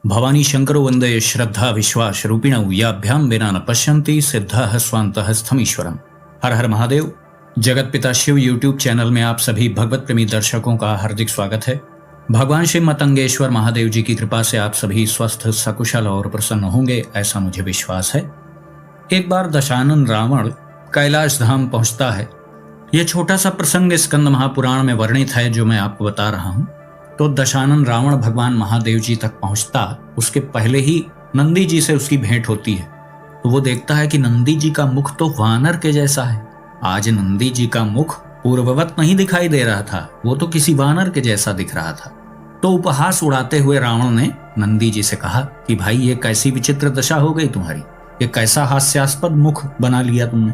भवानी शंकरो वंदे श्रद्धा विश्वास रूपिणौ याभ्यां विना न पश्यन्ति सिद्धः स्वान्तः स्थमीश्वरम्। हर हर महादेव। जगत पिता शिव यूट्यूब चैनल में आप सभी भगवत प्रेमी दर्शकों का हार्दिक स्वागत है। भगवान श्री मतंगेश्वर महादेव जी की कृपा से आप सभी स्वस्थ सकुशल और प्रसन्न होंगे, ऐसा मुझे विश्वास है। एक बार दशानन रावण कैलाश धाम पहुंचता है। यह छोटा सा प्रसंग स्कंद महापुराण में वर्णित है जो मैं आपको बता रहा हूं। तो दशानन रावण भगवान महादेव जी तक पहुंचता, उसके पहले ही नंदी जी से उसकी भेंट होती है। तो वो देखता है कि नंदी जी का मुख तो वानर के जैसा है। आज नंदी जी का मुख पूर्ववत नहीं दिखाई दे रहा था, वो तो किसी वानर के जैसा दिख रहा था। तो उपहास उड़ाते हुए रावण ने नंदी जी से कहा कि भाई ये कैसी विचित्र दशा हो गई तुम्हारी, ये कैसा हास्यास्पद मुख बना लिया तुमने।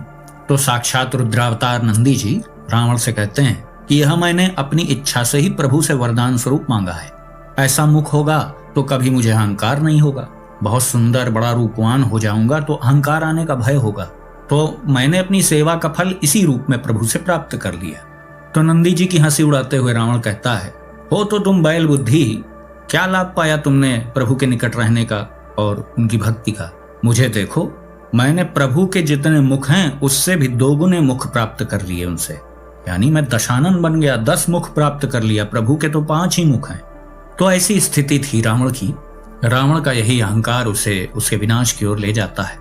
तो साक्षात रुद्रावतार नंदी जी रावण से कहते हैं कि यह मैंने अपनी इच्छा से ही प्रभु से वरदान स्वरूप मांगा है। ऐसा मुख होगा तो कभी मुझे अहंकार नहीं होगा, बहुत सुंदर बड़ा रूपवान हो जाऊंगा तो अहंकार आने का भय होगा। तो मैंने अपनी सेवा का फल इसी रूप में प्रभु से प्राप्त कर लिया। तो नंदी जी की हंसी उड़ाते हुए रावण कहता है, हो तो तुम बैल बुद्धि, क्या लाभ पाया तुमने प्रभु के निकट रहने का और उनकी भक्ति का। मुझे देखो, मैंने प्रभु के जितने मुख हैं उससे भी दोगुने मुख प्राप्त कर लिए उनसे, यानी मैं दशानन बन गया, 10 मुख प्राप्त कर लिया, प्रभु के तो 5 ही मुख हैं। तो ऐसी स्थिति थी रावण की। रावण का यही अहंकार उसे उसके विनाश की ओर ले जाता है।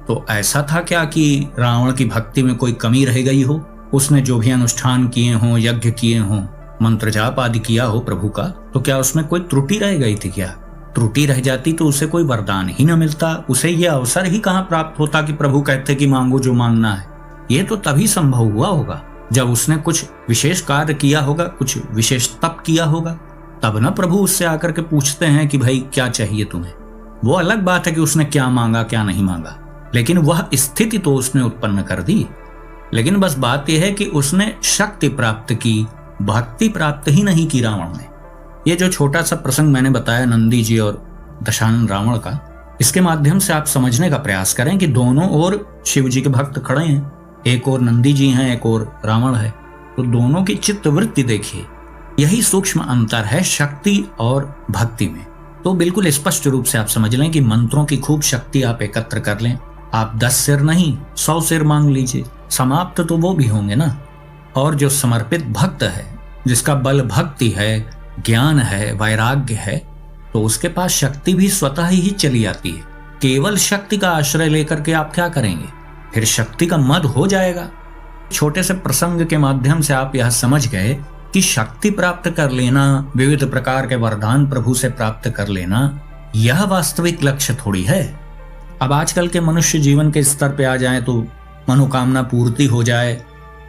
तो ऐसा था क्या कि रावण की भक्ति में कोई कमी रह गई हो? उसने जो भी अनुष्ठान किए हों, यज्ञ किए हों, मंत्र जाप आदि किया हो प्रभु का, तो क्या उसमें कोई त्रुटि रह गई थी क्या? त्रुटि रह जाती तो उसे कोई वरदान ही न मिलता, उसे यह अवसर ही कहाँ प्राप्त होता कि प्रभु कहते कि मांगो जो मांगना है। ये तो तभी संभव हुआ होगा जब उसने कुछ विशेष कार्य किया होगा, कुछ विशेष तप किया होगा, तब ना प्रभु उससे आकर के पूछते हैं कि भाई क्या चाहिए तुम्हें। वो अलग बात है कि उसने क्या मांगा क्या नहीं मांगा, लेकिन वह स्थिति तो उसने उत्पन्न कर दी। लेकिन बस बात यह है कि उसने शक्ति प्राप्त की, भक्ति प्राप्त ही नहीं की रावण ने। ये जो छोटा सा प्रसंग मैंने बताया नंदी जी और दशानन रावण का, इसके माध्यम से आप समझने का प्रयास करें कि दोनों ओर शिव जी के भक्त खड़े हैं। एक और नंदी जी हैं, एक और रावण है। तो दोनों की चित्त वृत्ति देखिए, यही सूक्ष्म अंतर है शक्ति और भक्ति में। तो बिल्कुल स्पष्ट रूप से आप समझ लें कि मंत्रों की खूब शक्ति आप एकत्र कर लें। आप 10 सिर नहीं 100 सिर मांग लीजिए, समाप्त तो वो भी होंगे ना। और जो समर्पित भक्त है, जिसका बल भक्ति है, ज्ञान है, वैराग्य है, तो उसके पास शक्ति भी स्वतः ही चली आती है। केवल शक्ति का आश्रय लेकर के आप क्या करेंगे, फिर शक्ति का मद हो जाएगा। छोटे से प्रसंग के माध्यम से आप यह समझ गए कि शक्ति प्राप्त कर लेना, विविध प्रकार के वरदान प्रभु से प्राप्त कर लेना, यह वास्तविक लक्ष्य थोड़ी है। अब आजकल के मनुष्य जीवन के स्तर पे आ जाए तो मनोकामना पूर्ति हो जाए,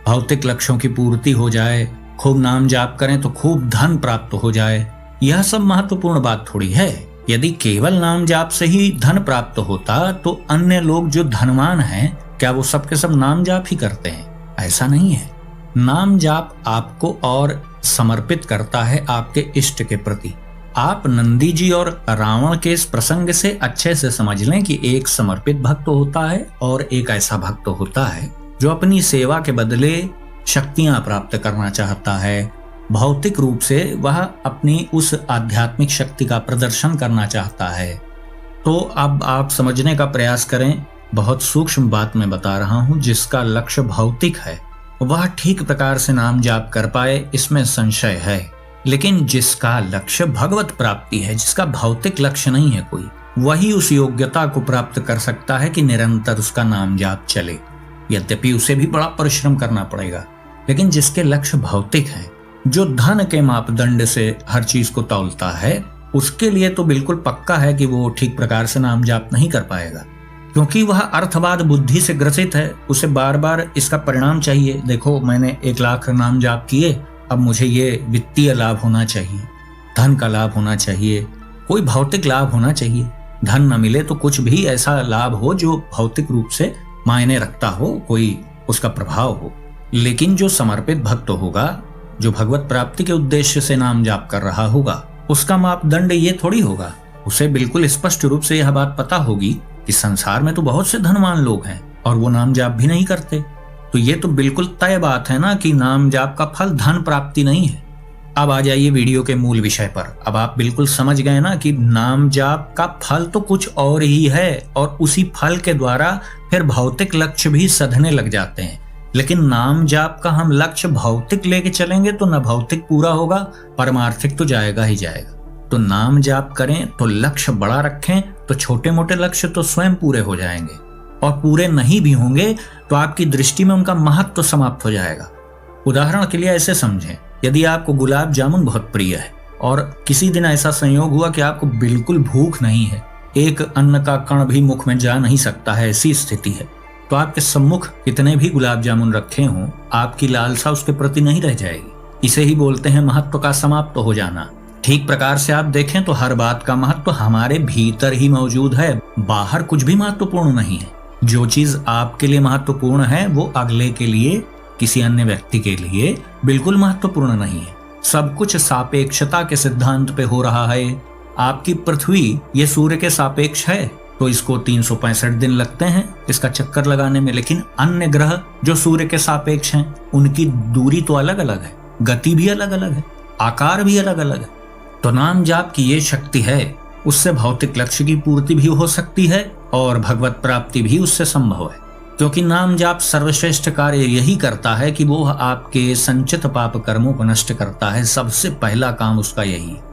भौतिक लक्ष्यों की पूर्ति हो जाए, खूब नाम जाप करें तो खूब धन प्राप्त हो जाए, यह सब महत्वपूर्ण बात थोड़ी है। यदि केवल नाम जाप से ही धन प्राप्त होता तो अन्य लोग जो धनवान हैं, क्या वो सब के सब नाम जाप ही करते हैं? ऐसा नहीं है। नाम जाप आपको और समर्पित करता है आपके इष्ट के प्रति। आप नंदी जी और रावण के इस प्रसंग से अच्छे से समझ लें कि एक समर्पित भक्त होता है और एक ऐसा भक्त होता है जो अपनी सेवा के बदले शक्तियां प्राप्त करना चाहता है। भौतिक रूप से वह अपनी उस आध्यात्मिक शक्ति का प्रदर्शन करना चाहता है। तो अब आप समझने का प्रयास करें, बहुत सूक्ष्म बात मैं बता रहा हूं। जिसका लक्ष्य भौतिक है वह ठीक प्रकार से नाम जाप कर पाए, इसमें संशय है। लेकिन जिसका लक्ष्य भगवत प्राप्ति है, जिसका भौतिक लक्ष्य नहीं है कोई, वही उस योग्यता को प्राप्त कर सकता है कि निरंतर उसका नाम जाप चले। यद्यपि उसे भी बड़ा परिश्रम करना पड़ेगा, लेकिन जिसके लक्ष्य भौतिक है, जो धन के मापदंड से हर चीज को तौलता है, उसके लिए तो बिल्कुल पक्का है कि वो ठीक प्रकार से नाम जाप नहीं कर पाएगा, क्योंकि वह अर्थवाद बुद्धि से ग्रसित है। उसे बार बार इसका परिणाम चाहिए। देखो, मैंने 1 लाख नाम जाप किए, अब मुझे ये वित्तीय लाभ होना चाहिए, धन का लाभ होना चाहिए, कोई भौतिक लाभ होना चाहिए। धन न मिले तो कुछ भी ऐसा लाभ हो जो भौतिक रूप से मायने रखता हो, कोई उसका प्रभाव हो। लेकिन जो समर्पित भक्त होगा, जो भगवत प्राप्ति के उद्देश्य से नाम जाप कर रहा होगा, उसका मापदंड ये थोड़ी होगा। उसे बिल्कुल स्पष्ट रूप से यह बात पता होगी कि संसार में तो बहुत से धनवान लोग हैं और वो नाम जाप भी नहीं करते। तो ये तो बिल्कुल तय बात है ना कि नाम जाप का फल धन प्राप्ति नहीं है। अब आ जाइए वीडियो के मूल विषय पर। अब आप बिल्कुल समझ गए ना कि नाम जाप का फल तो कुछ और ही है और उसी फल के द्वारा फिर भौतिक लक्ष्य भी सधने लग जाते हैं। लेकिन नाम जाप का हम लक्ष्य भौतिक लेके चलेंगे तो न भौतिक पूरा होगा, परमार्थिक तो जाएगा ही जाएगा। तो नाम जाप करें तो लक्ष्य बड़ा रखें तो छोटे मोटे लक्ष्य तो स्वयं पूरे हो जाएंगे, और पूरे नहीं भी होंगे तो आपकी दृष्टि में उनका महत्व तो समाप्त हो जाएगा। उदाहरण के लिए ऐसे समझें, यदि आपको गुलाब जामुन बहुत प्रिय है और किसी दिन ऐसा संयोग हुआ कि आपको बिल्कुल भूख नहीं है, एक अन्न का कण भी मुख में जा नहीं सकता है, ऐसी स्थिति है, तो आपके सम्मुख कितने भी गुलाब जामुन रखे हों, आपकी लालसा उसके प्रति नहीं रह जाएगी। इसे ही बोलते हैं महत्व का समाप्त हो जाना। ठीक प्रकार से आप देखें तो हर बात का महत्व हमारे भीतर ही मौजूद है, बाहर कुछ भी महत्वपूर्ण नहीं है। जो चीज आपके लिए महत्वपूर्ण है वो अगले के लिए, किसी अन्य व्यक्ति के लिए बिल्कुल महत्वपूर्ण नहीं है। सब कुछ सापेक्षता के सिद्धांत पे हो रहा है। आपकी पृथ्वी ये सूर्य के सापेक्ष है तो इसको 365 दिन लगते हैं इसका चक्कर लगाने में, लेकिन अन्य ग्रह जो सूर्य के सापेक्ष हैं उनकी दूरी तो अलग अलग है, गति भी अलग अलग है, आकार भी अलग अलग है। तो नाम जाप की ये शक्ति है, उससे भौतिक लक्ष्य की पूर्ति भी हो सकती है और भगवत प्राप्ति भी उससे संभव है। क्योंकि नाम जाप सर्वश्रेष्ठ कार्य यही करता है कि वो आपके संचित पाप कर्मों को नष्ट करता है। सबसे पहला काम उसका यही है।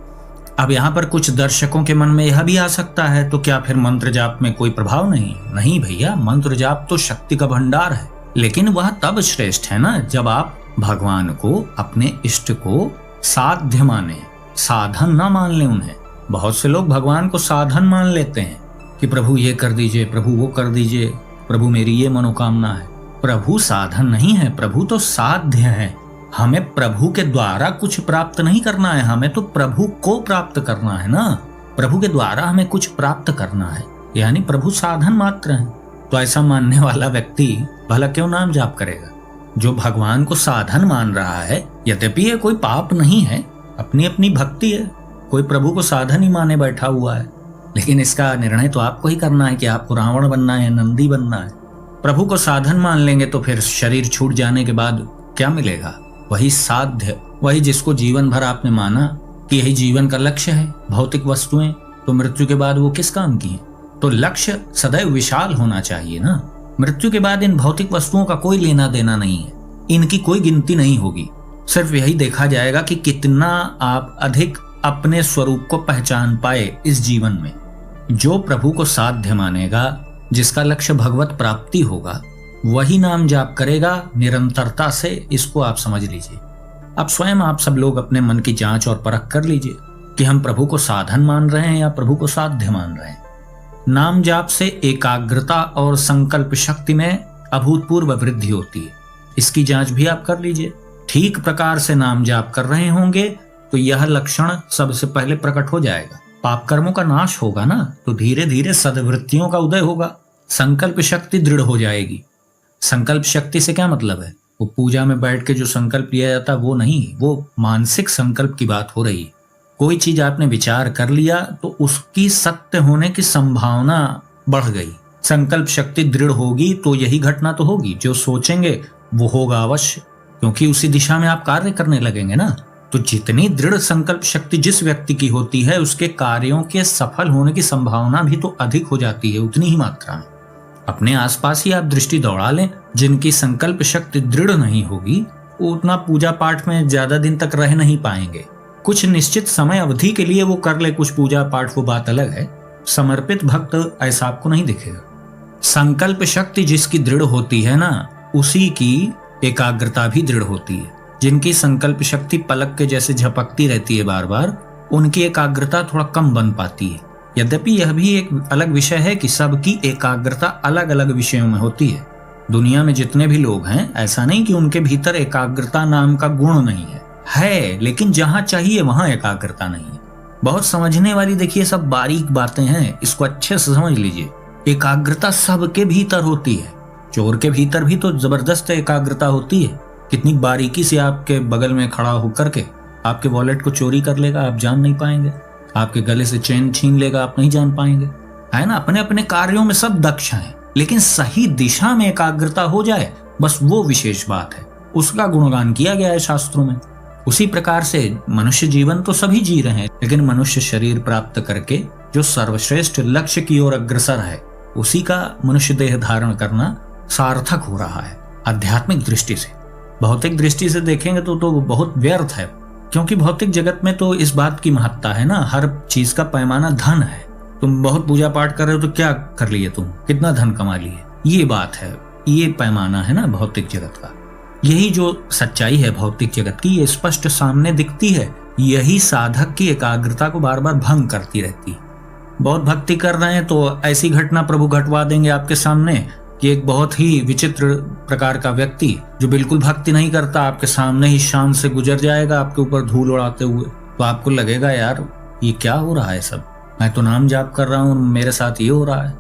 अब यहाँ पर कुछ दर्शकों के मन में यह भी आ सकता है, तो क्या फिर मंत्र जाप में कोई प्रभाव नहीं? नहीं भैया, मंत्र जाप तो शक्ति का भंडार है, लेकिन वह तब श्रेष्ठ है ना जब आप भगवान को, अपने इष्ट को साध्य माने, साधन ना मान ले उन्हें। बहुत से लोग भगवान को साधन मान लेते हैं कि प्रभु ये कर दीजिए, प्रभु वो कर दीजिए, प्रभु मेरी ये मनोकामना है। प्रभु साधन नहीं है, प्रभु तो साध्य है। हमें प्रभु के द्वारा कुछ प्राप्त नहीं करना है, हमें तो प्रभु को प्राप्त करना है ना। प्रभु के द्वारा हमें कुछ प्राप्त करना है, यानी प्रभु साधन मात्र है। तो ऐसा मानने वाला व्यक्ति भला क्यों नाम जाप करेगा? जो भगवान को साधन मान रहा है, यद्यपि ये कोई पाप नहीं है, अपनी अपनी भक्ति है, कोई प्रभु को साधन ही माने बैठा हुआ है, लेकिन इसका निर्णय तो आपको ही करना है कि आपको रावण बनना है, नंदी बनना है। प्रभु को साधन मान लेंगे तो फिर शरीर छूट जाने के बाद क्या मिलेगा? वही साध्य, वही जिसको जीवन भर आपने माना कि यही जीवन का लक्ष्य है, भौतिक वस्तुएं, तो मृत्यु के बाद वो किस काम की है? तो लक्ष्य सदैव विशाल होना चाहिए ना। मृत्यु के बाद इन भौतिक वस्तुओं का कोई लेना देना नहीं है, इनकी कोई गिनती नहीं होगी। सिर्फ यही देखा जाएगा कि कितना आप अधिक अपने स्वरूप को पहचान पाए इस जीवन में। जो प्रभु को साध्य मानेगा, जिसका लक्ष्य भगवत प्राप्ति होगा, वही नाम जाप करेगा निरंतरता से। इसको आप समझ लीजिए। अब स्वयं आप सब लोग अपने मन की जांच और परख कर लीजिए कि हम प्रभु को साधन मान रहे हैं या प्रभु को साध्य मान रहे हैं। नाम जाप से एकाग्रता और संकल्प शक्ति में अभूतपूर्व वृद्धि होती है, इसकी जांच भी आप कर लीजिए। ठीक प्रकार से नाम जाप कर रहे होंगे तो यह लक्षण सबसे पहले प्रकट हो जाएगा। पाप कर्मों का नाश होगा ना, तो धीरे धीरे सद्वृत्तियों का उदय होगा, संकल्प शक्ति दृढ़ हो जाएगी। संकल्प शक्ति से क्या मतलब है? वो पूजा में बैठ के जो संकल्प लिया जाता है वो नहीं, वो मानसिक संकल्प की बात हो रही है। कोई चीज आपने विचार कर लिया तो उसकी सत्य होने की संभावना बढ़ गई। संकल्प शक्ति दृढ़ होगी तो यही घटना तो होगी, जो सोचेंगे वो होगा अवश्य, क्योंकि उसी दिशा में आप कार्य करने लगेंगे ना। तो जितनी दृढ़ संकल्प शक्ति जिस व्यक्ति की होती है, उसके कार्यों के सफल होने की संभावना भी तो अधिक हो जाती है, उतनी ही मात्रा में। अपने आसपास ही आप दृष्टि दौड़ा लें, जिनकी संकल्प शक्ति दृढ़ नहीं होगी वो उतना पूजा पाठ में ज्यादा दिन तक रह नहीं पाएंगे। कुछ निश्चित समय अवधि के लिए वो कर ले कुछ पूजा पाठ, वो बात अलग है। समर्पित भक्त ऐसा आपको नहीं दिखेगा। संकल्प शक्ति जिसकी दृढ़ होती है ना, उसी की एकाग्रता भी दृढ़ होती है। जिनकी संकल्प शक्ति पलक के जैसे झपकती रहती है बार बार, उनकी एकाग्रता थोड़ा कम बन पाती है। यद्यपि यह भी एक अलग विषय है कि सबकी एकाग्रता अलग अलग विषयों में होती है। दुनिया में जितने भी लोग हैं, ऐसा नहीं कि उनके भीतर एकाग्रता नाम का गुण नहीं है, लेकिन जहां चाहिए वहां एकाग्रता नहीं है। बहुत समझने वाली देखिए सब बारीक बातें हैं, इसको अच्छे से समझ लीजिए। एकाग्रता सबके भीतर होती है। चोर के भीतर भी तो जबरदस्त एकाग्रता होती है। कितनी बारीकी से आपके बगल में खड़ा होकर के आपके वॉलेट को चोरी कर लेगा, आप जान नहीं पाएंगे। आपके गले से चेन छीन लेगा, आप नहीं जान पाएंगे, है ना। अपने अपने कार्यों में सब दक्ष हैं, लेकिन सही दिशा में एकाग्रता हो जाए, बस वो विशेष बात है। उसका गुणगान किया गया है शास्त्रों में। उसी प्रकार से मनुष्य जीवन तो सभी जी रहे हैं, लेकिन मनुष्य शरीर प्राप्त करके जो सर्वश्रेष्ठ लक्ष्य की ओर अग्रसर है, उसी का मनुष्य देह धारण करना सार्थक हो रहा है आध्यात्मिक दृष्टि से। भौतिक दृष्टि से देखेंगे तो बहुत व्यर्थ है, क्योंकि भौतिक जगत में तो इस बात की महत्ता है ना, हर चीज का पैमाना धन है। तुम बहुत पूजा पाठ कर रहे हो तो क्या कर लिए, तुम कितना धन कमा लिए, ये बात है, ये पैमाना है ना भौतिक जगत का। यही जो सच्चाई है भौतिक जगत की, ये स्पष्ट सामने दिखती है। यही साधक की एकाग्रता को बार बार भंग करती रहती है। बहुत भक्ति कर रहे हैं तो ऐसी घटना प्रभु घटवा देंगे आपके सामने कि एक बहुत ही विचित्र प्रकार का व्यक्ति जो बिल्कुल भक्ति नहीं करता आपके सामने ही शान से गुजर जाएगा, आपके ऊपर धूल उड़ाते हुए। तो आपको लगेगा यार ये क्या हो रहा है, सब मैं तो नाम जाप कर रहा हूँ, मेरे साथ ये हो रहा है।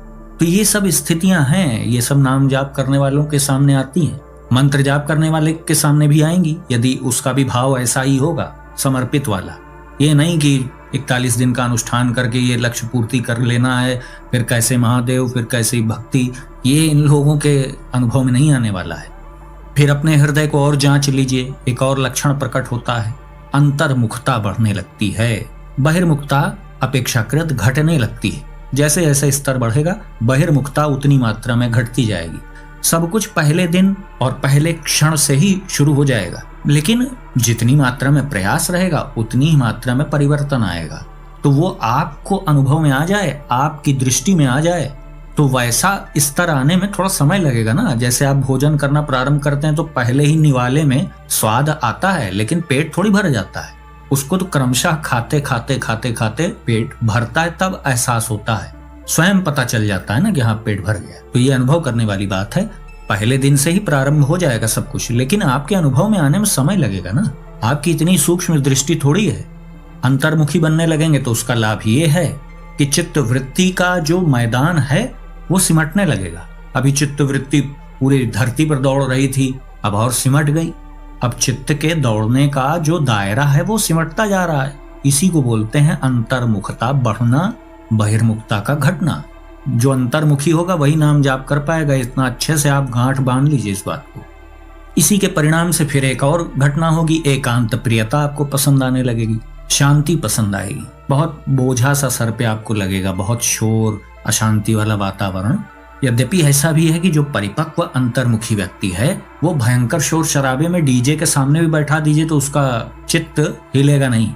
तो ये सब स्थितियां हैं, ये सब नाम जाप करने वालों के सामने आती हैं, मंत्र जाप करने वाले के सामने भी आएंगी, यदि उसका भी भाव ऐसा ही होगा, समर्पित वाला। ये नहीं कि 41 दिन का अनुष्ठान करके ये लक्ष्य पूर्ति कर लेना है, फिर कैसे महादेव, फिर कैसे भक्ति, ये इन लोगों के अनुभव में नहीं आने वाला है। फिर अपने हृदय को और जांच लीजिए, एक और लक्षण प्रकट होता है, अंतर्मुखता बढ़ने लगती है, बहिर्मुखता अपेक्षाकृत घटने लगती है। जैसे जैसे स्तर बढ़ेगा बहिर्मुखता उतनी मात्रा में घटती जाएगी। सब कुछ पहले दिन और पहले क्षण से ही शुरू हो जाएगा, लेकिन जितनी मात्रा में प्रयास रहेगा उतनी ही मात्रा में परिवर्तन आएगा। तो वो आपको अनुभव में आ जाए, आपकी दृष्टि में आ जाए, तो वैसा स्तर आने में थोड़ा समय लगेगा ना। जैसे आप भोजन करना प्रारंभ करते हैं तो पहले ही निवाले में स्वाद आता है, लेकिन पेट थोड़ी भर जाता है। उसको तो क्रमशः खाते खाते खाते खाते पेट भरता है, तब एहसास होता है, स्वयं पता चल जाता है ना कि हाँ पेट भर गया। तो ये अनुभव करने वाली बात है। पहले दिन से ही प्रारंभ हो जाएगा सब कुछ, लेकिन आपके अनुभव में आने में समय लगेगा ना। आपकी इतनी सूक्ष्म दृष्टि थोड़ी है। अंतर्मुखी बनने लगेंगे तो उसका लाभ ये है कि चित्त वृत्ति का जो मैदान है वो सिमटने लगेगा। अभी चित्त वृत्ति पूरी धरती पर दौड़ रही थी, अब और सिमट गई। अब चित्त के दौड़ने का जो दायरा है वो सिमटता जा रहा है। इसी को बोलते हैं अंतर्मुखता बढ़ना, बहिर्मुखता का घटना। जो अंतर्मुखी होगा वही नाम जाप कर पाएगा। इतना अच्छे से आप गांठ बांध लीजिए इस बात को। इसी के परिणाम से फिर एक और घटना होगी, एकांत प्रियता आपको पसंद आने लगेगी, शांति पसंद आएगी। बहुत बोझा सा सर पे आपको लगेगा, बहुत शोर अशांति वाला वातावरण। यद्यपि ऐसा भी है कि जो परिपक्व अंतर्मुखी व्यक्ति है वो भयंकर शोर शराबे में डीजे के सामने भी बैठा दीजिए तो उसका चित्त हिलेगा नहीं।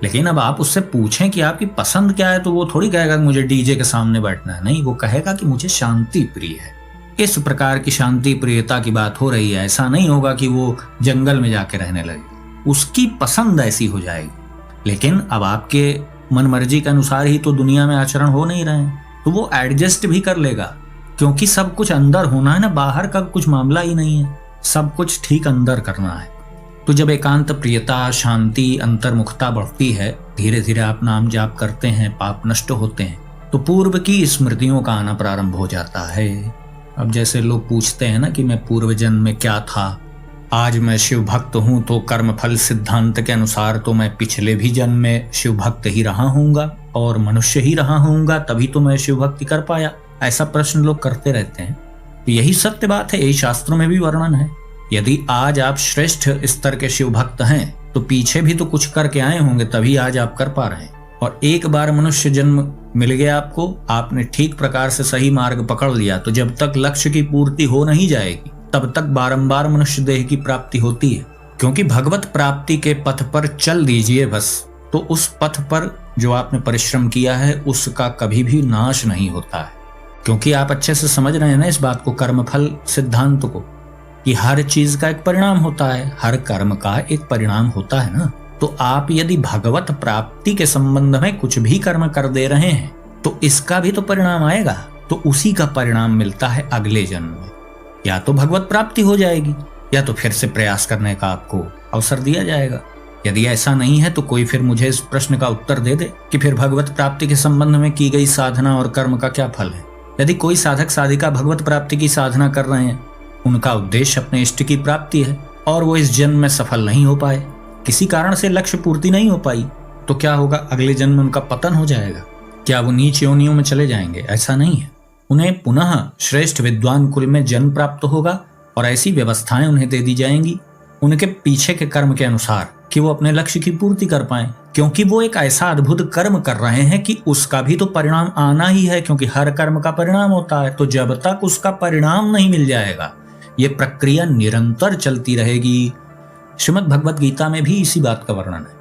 लेकिन अब आप उससे पूछें कि आपकी पसंद क्या है तो वो थोड़ी कहेगा कि मुझे डीजे के सामने बैठना है, नहीं, वो कहेगा कि मुझे शांति प्रिय है। इस प्रकार की शांति प्रियता की बात हो रही है। ऐसा नहीं होगा कि वो जंगल में जाके रहने लगे, उसकी पसंद ऐसी हो जाएगी। लेकिन अब आपके मन मर्जी के अनुसार ही तो दुनिया में आचरण हो नहीं रहे हैं, तो वो एडजस्ट भी कर लेगा, क्योंकि सब कुछ अंदर होना है ना, बाहर का कुछ मामला ही नहीं है, सब कुछ ठीक अंदर करना है। तो जब एकांत प्रियता, शांति, अंतर्मुखता बढ़ती है, धीरे धीरे आप नाम जाप करते हैं, पाप नष्ट होते हैं, तो पूर्व की स्मृतियों का आना प्रारंभ हो जाता है। अब जैसे लोग पूछते हैं ना कि मैं पूर्व जन्म में क्या था, आज मैं शिव भक्त हूं तो कर्म फल सिद्धांत के अनुसार तो मैं पिछले भी जन्म में शिव भक्त ही रहा होऊंगा और मनुष्य ही रहा होऊंगा, तभी तो मैं शिव भक्ति कर पाया। ऐसा प्रश्न लोग करते रहते हैं। तो यही सत्य बात है, यही शास्त्रों में भी वर्णन है। यदि आज आप श्रेष्ठ स्तर के शिव भक्त हैं तो पीछे भी तो कुछ करके आए होंगे, तभी आज आप कर पा रहे हैं। और एक बार मनुष्य जन्म मिल गया आपको, आपने ठीक प्रकार से सही मार्ग पकड़ लिया, तो जब तक लक्ष्य की पूर्ति हो नहीं जाएगी तब तक बारंबार मनुष्य देह की प्राप्ति होती है। क्योंकि भगवत प्राप्ति के पथ पर चल दीजिए बस, तो उस पथ पर जो आपने परिश्रम किया है उसका कभी भी नाश नहीं होता है। क्योंकि आप अच्छे से समझ रहे हैं ना इस बात को, कर्मफल सिद्धांत को, कि हर चीज का एक परिणाम होता है, हर कर्म का एक परिणाम होता है ना। तो आप यदि भगवत प्राप्ति के संबंध में कुछ भी कर्म कर दे रहे हैं तो इसका भी तो परिणाम आएगा, तो उसी का परिणाम मिलता है अगले जन्म में। या तो भगवत प्राप्ति हो जाएगी या तो फिर से प्रयास करने का आपको अवसर दिया जाएगा। यदि ऐसा नहीं है तो कोई फिर मुझे इस प्रश्न का उत्तर दे दे कि फिर भगवत प्राप्ति के संबंध में की गई साधना और कर्म का क्या फल है। यदि कोई साधक साधिका भगवत प्राप्ति की साधना कर रहे हैं, उनका उद्देश्य अपने इष्ट की प्राप्ति है और वो इस जन्म में सफल नहीं हो पाए, किसी कारण से लक्ष्य पूर्ति नहीं हो पाई, तो क्या होगा, अगले जन्म में उनका पतन हो जाएगा। क्या वो नीच योनियों में चले जाएंगे? ऐसा नहीं है। उन्हें पुनः श्रेष्ठ विद्वान कुल में जन्म प्राप्त होगा और ऐसी व्यवस्थाएं उन्हें दे दी जाएंगी उनके पीछे के कर्म के अनुसार कि वो अपने लक्ष्य की पूर्ति कर पाएं, क्योंकि वो एक ऐसा अद्भुत कर्म कर रहे हैं कि उसका भी तो परिणाम आना ही है, क्योंकि हर कर्म का परिणाम होता है। तो जब तक उसका परिणाम नहीं मिल जाएगा ये प्रक्रिया निरंतर चलती रहेगी। श्रीमद् भगवत गीता में भी इसी बात का वर्णन है।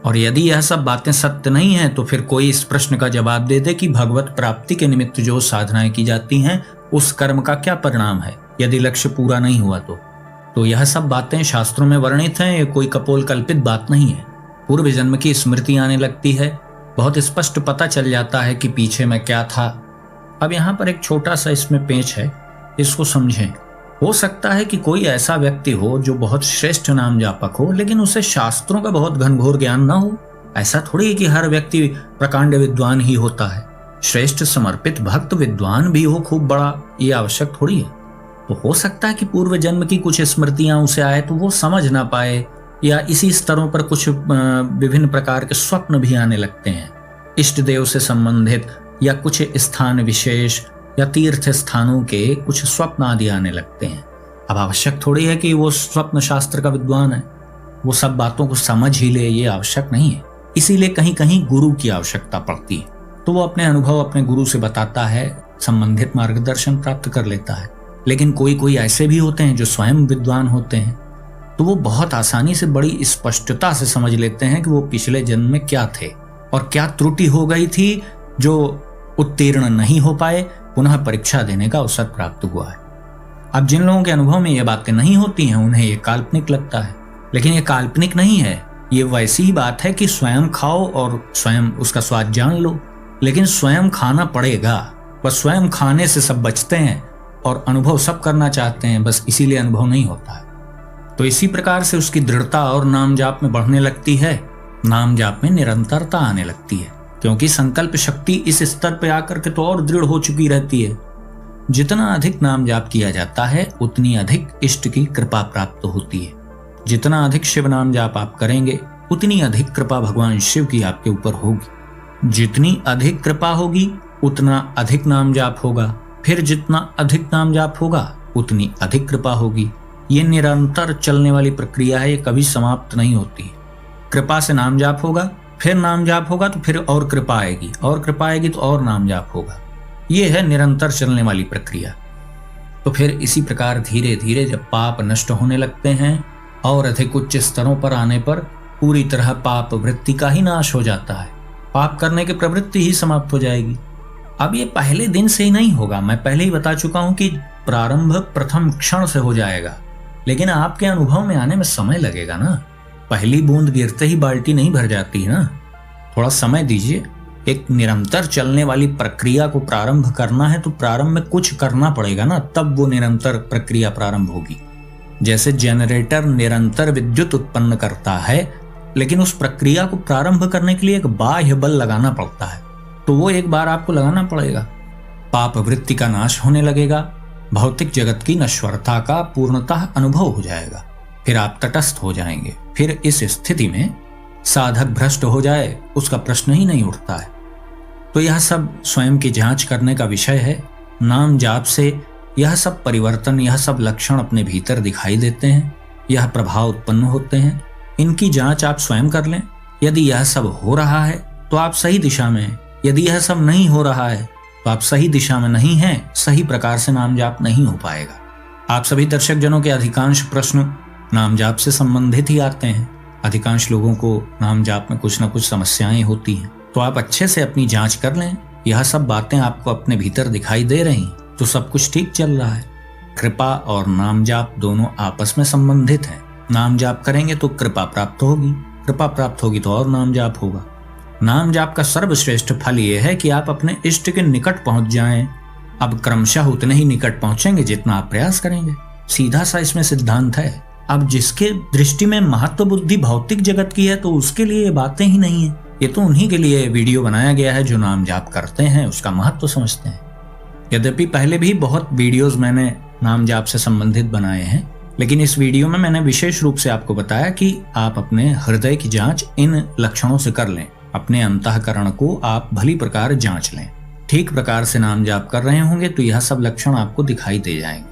और यदि यह सब बातें सत्य नहीं है तो फिर कोई इस प्रश्न का जवाब दे दे कि भगवत प्राप्ति के निमित्त जो साधनाएं की जाती हैं उस कर्म का क्या परिणाम है यदि लक्ष्य पूरा नहीं हुआ तो यह सब बातें शास्त्रों में वर्णित हैं, ये कोई कपोल कल्पित बात नहीं है। पूर्व जन्म की स्मृति आने लगती है, बहुत स्पष्ट पता चल जाता है कि पीछे में क्या था। अब यहाँ पर एक छोटा सा इसमें पेच है, इसको समझें। हो सकता है कि कोई ऐसा व्यक्ति हो जो बहुत श्रेष्ठ नाम जापक हो, लेकिन उसे शास्त्रों का बहुत घनघोर ज्ञान ना हो। ऐसा थोड़ी है कि हर व्यक्ति प्रकांड विद्वान ही होता है। श्रेष्ठ समर्पित भक्त विद्वान भी हो खूब बड़ा, ये आवश्यक थोड़ी है। तो हो सकता है कि पूर्व जन्म की कुछ स्मृतियां उसे आए तो वो समझ ना पाए, या इसी स्तरों पर कुछ विभिन्न प्रकार के स्वप्न भी आने लगते हैं, इष्ट देव से संबंधित या कुछ स्थान विशेष या तीर्थ स्थानों के कुछ स्वप्न आदि आने लगते हैं। अब आवश्यक थोड़ी है कि वो स्वप्न शास्त्र का विद्वान है, वो सब बातों को समझ ही ले, ये आवश्यक नहीं है। इसीलिए कहीं कहीं गुरु की आवश्यकता पड़ती है, तो वो अपने अनुभव अपने गुरु से बताता है, संबंधित मार्गदर्शन प्राप्त कर लेता है। लेकिन कोई ऐसे भी होते हैं जो स्वयं विद्वान होते हैं, तो वो बहुत आसानी से बड़ी स्पष्टता से समझ लेते हैं कि वो पिछले जन्म में क्या थे और क्या त्रुटि हो गई थी जो उत्तीर्ण नहीं हो पाए, पुनः परीक्षा देने का अवसर प्राप्त हुआ है। अब जिन लोगों के अनुभव में ये बातें नहीं होती हैं उन्हें ये काल्पनिक लगता है, लेकिन ये काल्पनिक नहीं है, ये वैसी ही बात है कि स्वयं खाओ और स्वयं उसका स्वाद जान लो। लेकिन स्वयं खाना पड़ेगा, बस स्वयं खाने से सब बचते हैं और अनुभव सब करना चाहते हैं, बस इसीलिए अनुभव नहीं होता है। तो इसी प्रकार से उसकी दृढ़ता और नाम जाप में बढ़ने लगती है, नाम जाप में निरंतरता आने लगती है, क्योंकि संकल्प शक्ति इस स्तर पर आकर के तो और दृढ़ हो चुकी रहती है। जितना अधिक नाम जाप किया जाता है उतनी अधिक इष्ट की कृपा प्राप्त होती है। जितना अधिक शिव नाम जाप आप करेंगे उतनी अधिक कृपा भगवान शिव की आपके ऊपर होगी। जितनी अधिक कृपा होगी उतना अधिक नाम जाप होगा, फिर जितना अधिक नाम जाप होगा उतनी अधिक कृपा होगी। ये निरंतर चलने वाली प्रक्रिया है, ये कभी समाप्त नहीं होती। कृपा से नाम जाप होगा, फिर नाम जाप होगा तो फिर और कृपा आएगी, और कृपा आएगी तो और नाम जाप होगा। ये है निरंतर चलने वाली प्रक्रिया। तो फिर इसी प्रकार धीरे धीरे जब पाप नष्ट होने लगते हैं और अधिक उच्च स्तरों पर आने पर पूरी तरह पाप वृत्ति का ही नाश हो जाता है, पाप करने की प्रवृत्ति ही समाप्त हो जाएगी। अब ये पहले दिन से ही नहीं होगा, मैं पहले ही बता चुका हूं कि प्रारंभ प्रथम क्षण से हो जाएगा, लेकिन आपके अनुभव में आने में समय लगेगा ना। पहली बूंद गिरते ही बाल्टी नहीं भर जाती है ना, थोड़ा समय दीजिए। एक निरंतर चलने वाली प्रक्रिया को प्रारंभ करना है तो प्रारंभ में कुछ करना पड़ेगा ना, तब वो निरंतर प्रक्रिया प्रारंभ होगी। जैसे जनरेटर निरंतर विद्युत उत्पन्न करता है, लेकिन उस प्रक्रिया को प्रारंभ करने के लिए एक बाह्य बल लगाना पड़ता है, तो वो एक बार आपको लगाना पड़ेगा। पाप वृत्ति का नाश होने लगेगा, भौतिक जगत की नश्वरता का पूर्णतः अनुभव हो जाएगा, फिर आप तटस्थ हो जाएंगे। फिर इस स्थिति में साधक भ्रष्ट हो जाए उसका प्रश्न ही नहीं उठता है। तो यह सब स्वयं की जांच करने का विषय है। नाम जाप से यह सब परिवर्तन, यह सब लक्षण अपने भीतर दिखाई देते हैं, यह प्रभाव उत्पन्न होते हैं। इनकी जांच आप स्वयं कर लें। यदि यह सब हो रहा है तो आप सही दिशा में हैं, यदि यह सब नहीं हो रहा है तो आप सही दिशा में नहीं हैं, सही प्रकार से नाम जाप नहीं हो पाएगा। आप सभी दर्शक जनों के अधिकांश प्रश्न नाम जाप से संबंधित ही आते हैं। अधिकांश लोगों को नाम जाप में कुछ न कुछ समस्याएं होती हैं, तो आप अच्छे से अपनी जांच कर लें। यह सब बातें आपको अपने भीतर दिखाई दे रही तो सब कुछ ठीक चल रहा है। कृपा और नाम जाप दोनों आपस में संबंधित हैं। नाम जाप करेंगे तो कृपा प्राप्त होगी, कृपा प्राप्त होगी तो और नाम जाप होगा। नाम जाप का सर्वश्रेष्ठ फल यह है कि आप अपने इष्ट के निकट पहुंच जाएं। अब क्रमशः उतने ही निकट पहुंचेंगे जितना आप प्रयास करेंगे। सीधा सा इसमें सिद्धांत है। अब जिसके दृष्टि में महत्व बुद्धि भौतिक जगत की है तो उसके लिए ये बातें ही नहीं है। ये तो उन्हीं के लिए वीडियो बनाया गया है जो नाम जाप करते हैं, उसका महत्व समझते हैं। यद्यपि पहले भी बहुत वीडियोस मैंने नाम जाप से संबंधित बनाए हैं, लेकिन इस वीडियो में मैंने विशेष रूप से आपको बताया कि आप अपने हृदय की जांच इन लक्षणों से कर लें। अपने अंतःकरण को आप भली प्रकार जांच लें। ठीक प्रकार से नाम जाप कर रहे होंगे तो यह सब लक्षण आपको दिखाई दे जाएंगे।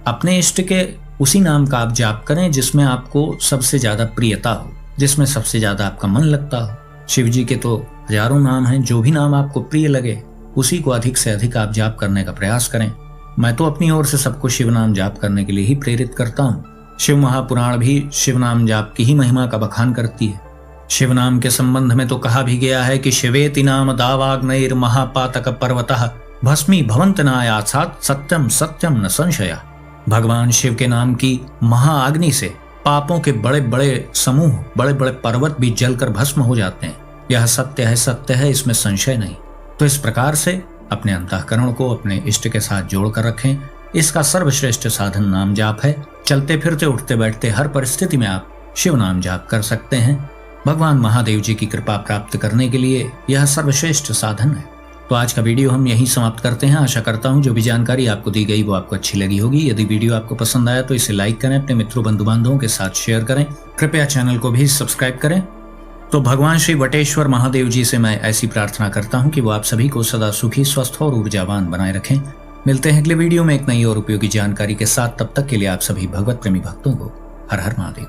अपने इष्ट के उसी नाम का आप जाप करें जिसमें आपको सबसे ज्यादा प्रियता हो, जिसमें सबसे ज्यादा आपका मन लगता हो। शिव जी के तो हजारों नाम हैं, जो भी नाम आपको प्रिय लगे उसी को अधिक से अधिक आप जाप करने का प्रयास करें। मैं तो अपनी ओर से सबको शिव नाम जाप करने के लिए ही प्रेरित करता हूँ। शिव महापुराण भी शिव नाम जाप की ही महिमा का बखान करती है। शिव नाम के संबंध में तो कहा भी गया है कि शिवेति नाम दावाग्नैर महापातक पर्वतः भस्मी भवंत नायासात् सत्यम सत्यम न संशया। भगवान शिव के नाम की महाअग्नि से पापों के बड़े बड़े समूह, बड़े बड़े पर्वत भी जलकर भस्म हो जाते हैं। यह सत्य है, इसमें संशय नहीं। तो इस प्रकार से अपने अंतःकरण को अपने इष्ट के साथ जोड़कर रखें। इसका सर्वश्रेष्ठ साधन नाम जाप है। चलते फिरते उठते बैठते हर परिस्थिति में आप शिव नाम जाप कर सकते हैं। भगवान महादेव जी की कृपा प्राप्त करने के लिए यह सर्वश्रेष्ठ साधन है। तो आज का वीडियो हम यहीं समाप्त करते हैं। आशा करता हूं जो भी जानकारी आपको दी गई वो आपको अच्छी लगी होगी। यदि वीडियो आपको पसंद आया तो इसे लाइक करें, अपने मित्रों बंधु बांधवों के साथ शेयर करें। कृपया चैनल को भी सब्सक्राइब करें। तो भगवान श्री वटेश्वर महादेव जी से मैं ऐसी प्रार्थना करता हूं कि वो आप सभी को सदा सुखी, स्वस्थ और ऊर्जावान बनाए रखें। मिलते हैं अगले वीडियो में एक नई और उपयोगी जानकारी के साथ। तब तक के लिए आप सभी भगवत प्रेमी भक्तों को हर हर महादेव।